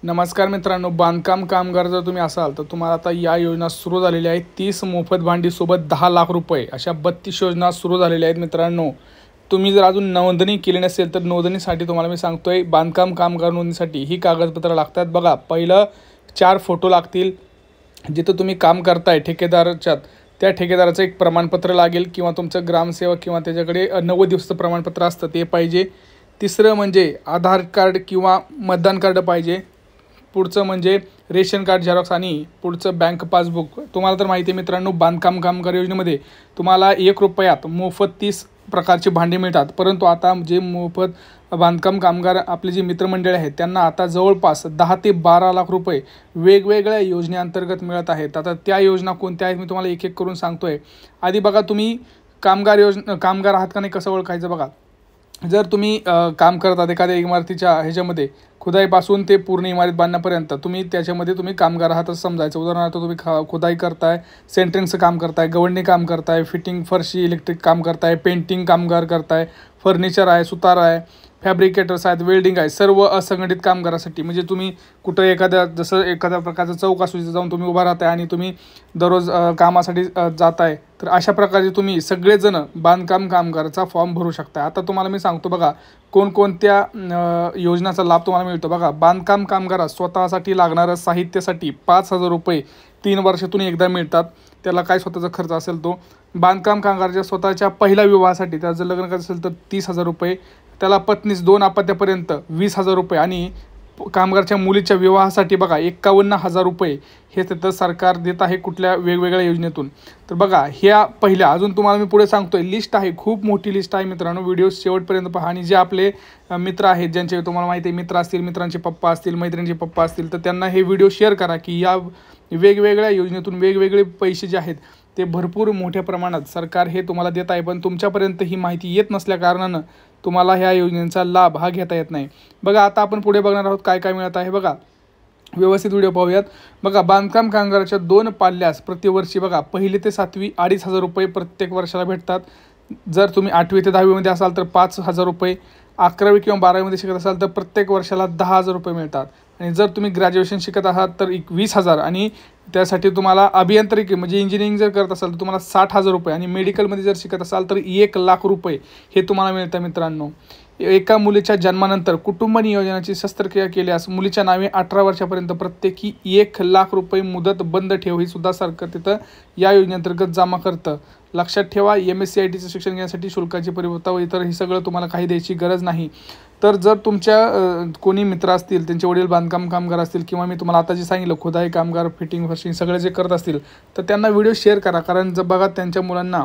नमस्कार मित्रांनो, बांधकाम कामगार जर तुम्ही असाल तर तुम्हाला आता या योजना सुरू झालेल्या आहेत। 30 मोफत भांडीसोबत 10 लाख रुपये अशा 32 योजना सुरू झालेल्या आहेत। मित्रांनो, तुम्ही जर अजून नोंदणी केली नसेल तर नोंदणीसाठी तुम्हाला मी सांगतोय, बांधकाम कामगार नोंदणीसाठी ही कागदपत्र लागतात। बघा, पहिलं 4 फोटो लागतील, जिथं तुम्ही काम करताय ठेकेदाराच्यात त्या ठेकेदाराचं एक प्रमाणपत्र लागेल किंवा तुमचं ग्रामसेवक किंवा त्याच्याकडे 90 दिवसाचं प्रमाणपत्र असतं ते पाहिजे। तिसरं म्हणजे आधार कार्ड किंवा मतदान कार्ड पाहिजे। पुढचं म्हणजे रेशन कार्ड झेरॉक्स आणि पुढचं बँक पासबुक। तुम्हाला तर माहिती आहे मित्रांनो, बांधकाम कामगार योजनेमध्ये तुम्हाला 1 रुपयात मोफत 30 प्रकारची भांडी मिळतात। परंतु आता जे मोफत बांधकाम कामगार आपले जे मित्रमंडळ आहेत त्यांना आता जवळपास 10 ते 12 लाख रुपये वेगवेगळ्या योजनेअंतर्गत मिळत आहेत। आता त्या योजना कोणत्या आहेत मी तुम्हाला एक एक करून सांगतोय। आधी बघा, तुम्ही कामगार आहात का नाही कसं ओळखायचं बघा। जर तुम्ही काम करतात एखाद्या इमारतीच्या ह्याच्यामध्ये खुदाईपासून ते पूर्ण इमारत बांधण्यापर्यंत तुम्ही कामगार आहात असं समजायचं। उदाहरणार्थ तुम्ही खुदाई करताय, सेंटरिंगचं काम करताय, गवंडी काम करताय, फिटिंग फरशी इलेक्ट्रिक काम करताय, पेंटिंग कामगार करताय, फर्निचर आहे, सुतार आहे, फॅब्रिकेटर्स आहेत, वेल्डिंग आहे, सर्व असंघटित कामगारासाठी। म्हणजे तुम्ही कुठं एखाद्या प्रकारचं चौक असू तिथं जाऊन तुम्ही उभा राहताय आणि तुम्ही दररोज कामासाठी जाताय, तर अशा प्रकारे तुम्ही सगळेजण बांधकाम कामगाराचा फॉर्म भरू शकता। आता तुम्हाला मी सांगतो बघा, कोणकोणत्या योजनाचा लाभ तुम्हाला मिळतो बघा। बांधकाम कामगारास स्वतःसाठी लागणारं साहित्यासाठी 5,000 रुपये 3 वर्षातून एकदा मिळतात, त्याला काय स्वतःचा खर्च असेल तो। बांधकाम कामगाराच्या स्वतःच्या पहिल्या विवाहासाठी त्याचं जर लग्न करायचं असेल तर 30,000 रुपये, त्याला पत्नीस 2 अपत्यापर्यंत 20,000 रुपये आणि कामगारच्या मुलीच्या विवाहासाठी बघा 51,000 रुपये हे तिथं सरकार देत आहे कुठल्या वेगवेगळ्या योजनेतून। तर बघा, ह्या पहिल्या अजून तुम्हाला मी पुढे सांगतोय, लिस्ट आहे, खूप मोठी लिस्ट आहे मित्रांनो। व्हिडिओ शेवटपर्यंत पहा आणि जे आपले मित्र आहेत, ज्यांचे तुम्हाला माहिती आहे मित्र असतील, मित्रांचे पप्पा असतील, मैत्रिणींचे पप्पा असतील, तर त्यांना हे व्हिडिओ शेअर करा की या वेगवेगळ्या योजनेतून वेगवेगळे पैसे जे आहेत ते भरपूर मोठ्या प्रमाणात सरकार हे तुम्हाला देत आहे, पण तुमच्यापर्यंत ही माहिती येत नसल्या कारणानं तुम्हाला ह्या योजनेचा लाभ हा घेता येत नाही। बघा, आता आपण पुढे बघणार आहोत काय काय मिळत आहे बघा, व्यवस्थित व्हिडिओ पाहूयात। बघा, बांधकाम कामगाराच्या 2 पाल्यास प्रतिवर्षी बघा 1ली ते 7वी 2,500 रुपये प्रत्येक वर्षाला भेटतात। जर तुम्ही 8वी ते 10वी असाल तर 5,000 रुपये, 11वी किंवा 12वीमध्ये शिकत असाल तर प्रत्येक वर्षाला 10,000 रुपये मिळतात। आणि जर तुम्ही ग्रॅज्युएशन शिकत आहात तर 20,000 आणि त्यासाठी तुम्हाला अभियांत्रिकी म्हणजे इंजिनिअरिंग जर करत असाल तर तुम्हाला 60,000 रुपये आणि मेडिकलमध्ये जर शिकत असाल तर 1 लाख रुपये हे तुम्हाला मिळतं मित्रांनो। एका मुलीच्या जन्मानंतर कुटुंब नियोजनाची शस्त्रक्रिया केल्यास मुलीच्या नावे 18 वर्षापर्यंत प्रत्येकी 1 लाख रुपये मुदत बंद ठेव ही सुद्धा सरकार तिथं या योजनेअंतर्गत जमा करतं। लक्षात ठेवा, MSc-ITचं शिक्षण घेण्यासाठी शुल्काची परिपक्वता व इतर हे सगळं तुम्हाला काही द्यायची गरज नाही। तर जर तुमच्या कोणी मित्र असतील, त्यांचे वडील बांधकाम कामगार असतील किंवा मी तुम्हाला आता जे सांगितलं खुदाई कामगार, फिटिंग फर्शिंग सगळे जे करत असतील तर त्यांना व्हिडिओ शेअर करा। कारण जर बघा, त्यांच्या मुलांना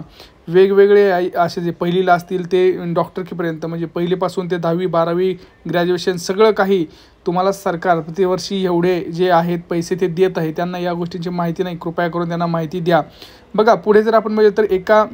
वेगवेगळे असे जे पहिलीला असतील ते डॉक्टरकीपर्यंत म्हणजे पहिलीपासून ते 10वी 12वी ग्रॅज्युएशन सगळं काही तुम्हाला सरकार प्रतिवर्षी एवढे जे आहेत पैसे ते देत आहे। त्यांना या गोष्टींची माहिती नाही, कृपया करून त्यांना माहिती द्या। बघा, पुढे जर आपण बघितलं तर एका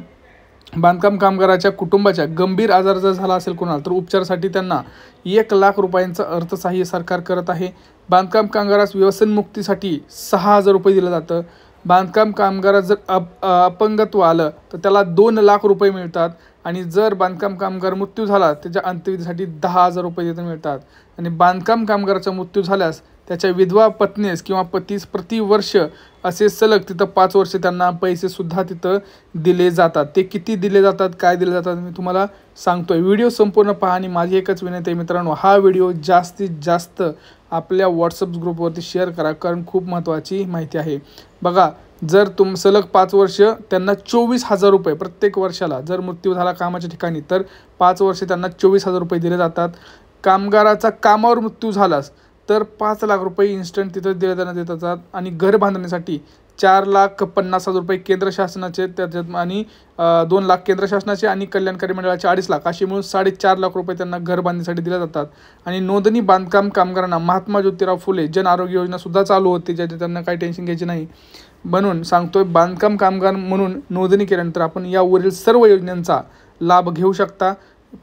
बांधकाम कामगाराच्या कुटुंबाच्या गंभीर आजार जर झाला असेल कोणाला तर उपचारासाठी त्यांना 1 लाख रुपयांचं अर्थसहाय्य सरकार करत आहे। बांधकाम कामगारास व्यसनमुक्तीसाठी 6,000 रुपये दिलं जातं। बांधकाम कामगारास जर अपंगत्व आलं तर त्याला 2 लाख रुपये मिळतात आणि जर बांधकाम कामगार मृत्यू झाला त्याच्या अंत्यविधीसाठी 10,000 रुपये तिथं मिळतात। आणि बांधकाम कामगाराचा मृत्यू झाल्यास त्याच्या विधवा पत्नीस किंवा पतीस प्रतिवर्ष असे सलग तिथं 5 वर्ष त्यांना पैसेसुद्धा तिथं दिले जातात। ते किती दिले जातात, काय दिले जातात मी तुम्हाला सांगतोय। व्हिडिओ संपूर्ण पहा आणि माझी एकच विनंती आहे मित्रांनो, हा व्हिडिओ जास्तीत जास्त आपल्या व्हॉट्सअप ग्रुपवरती शेअर करा, कारण खूप महत्त्वाची माहिती आहे। बघा, जर सलग 5 वर्ष त्यांना 24,000 रुपये प्रत्येक वर्षाला, जर मृत्यू झाला कामाच्या ठिकाणी तर 5 वर्ष त्यांना 24,000 रुपये दिले जातात। कामगाराचा कामावर मृत्यू झालास तर 5 लाख रुपये इन्स्टंट तिथं दिले देण्यात येतात। आणि घर बांधण्यासाठी 4,50,000 रुपये केंद्र शासनाचे त्याच्यात आणि 2 लाख केंद्र शासनाचे आणि कल्याणकारी मंडळाचे 2.5 लाख असे मिळून 4.5 लाख रुपये त्यांना घर बांधण्यासाठी दिले जातात। आणि नोंदणी बांधकाम कामगारांना महात्मा ज्योतिराव फुले जन आरोग्य योजनासुद्धा चालू होती, ज्याची त्यांना काही टेन्शन घ्यायची नाही। म्हणून सांगतोय, बांधकाम कामगार म्हणून नोंदणी केल्यानंतर आपण यावरील सर्व योजनांचा लाभ घेऊ शकता।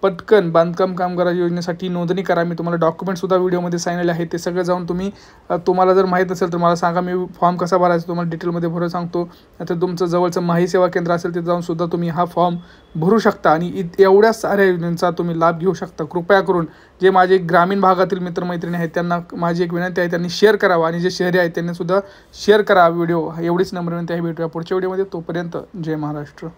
पटकन बांधकाम कामगार योजनेसाठी नोंदणी करा. मी तुम्हाला डॉक्युमेंटसुद्धा व्हिडिओमध्ये सांगितले आहेत, ते सगळं जाऊन तुम्ही तुम्हाला जर माहीत असेल तर मला सांगा, मी फॉर्म कसा भरायचा तुम्हाला डिटेलमध्ये भरून सांगतो. नाहीतर तुमचं जवळचं माही सेवा केंद्र असेल तिथे जाऊन सुद्धा तुम्ही हा फॉर्म भरू शकता आणि एवढ्या साऱ्या योजनांचा तुम्ही लाभ घेऊ शकता. कृपया करून जे माझे ग्रामीण भागातील मित्रमैत्रिणी आहेत त्यांना माझी एक विनंती आहे, त्यांनी शेअर करावा आणि जे शहरी आहेत त्यांनी सुद्धा शेअर करा व्हिडिओ. एवढीच नम्र विनंती आहे. भेटूया पुढच्या व्हिडिओमध्ये. तोपर्यंत जय महाराष्ट्र.